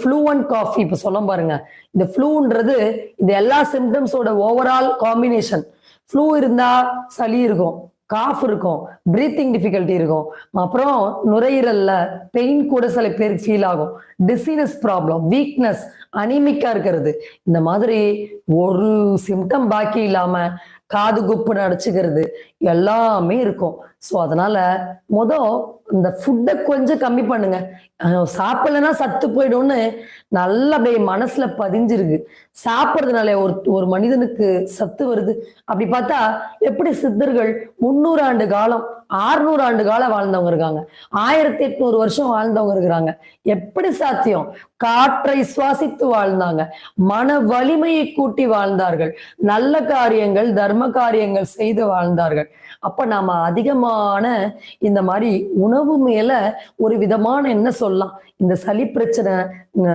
Fluent coffee இப்ப சொல்ல பாருங்க. இந்த ஃப்ளூன்றது இந்த எல்லா சிம்டம்ஸோட ஓவரால் காம்பினேஷன். ஃப்ளூ இருந்தா சளி இருக்கும், காஃப் இருக்கும், பிரீத்திங் டிஃபிகல்ட்டி இருக்கும், அப்புறம் நுரையீரல்ல பெயின் கூட சில பேருக்கு ஃபீல் ஆகும், டிசீனஸ் ப்ராப்ளம், வீக்னஸ், அனிமிக்கா இருக்கிறது. இந்த மாதிரி ஒரு சிம்டம் பாக்கி இல்லாம காது குப்புன்னு அடைச்சுக்கிறது எல்லாமே இருக்கும். ஸோ அதனால இந்த ஃபுட்டை கொஞ்சம் கம்மி பண்ணுங்க. சாப்பிடலன்னா சத்து போயிடும்னு நல்லா அப்படியே மனசுல பதிஞ்சிருக்கு. சாப்பிட்றதுனால ஒரு மனிதனுக்கு சத்து வருது. அப்படி பார்த்தா எப்படி சித்தர்கள் 300 ஆண்டு காலம் 600 ஆண்டு காலம் வாழ்ந்தவங்க இருக்காங்க, 1800 வருஷம் வாழ்ந்தவங்க இருக்கிறாங்க. எப்படி சாத்தியம்? காற்றை சுவாசித்து வாழ்ந்தாங்க, மன வலிமையை கூட்டி வாழ்ந்தார்கள், நல்ல காரியங்கள் தர்ம காரியங்கள் செய்து வாழ்ந்தார்கள். அப்ப நாம அதிகமான இந்த மாதிரி உணவு மேல ஒரு விதமான என்ன சொல்லலாம், இந்த சளி பிரச்சனை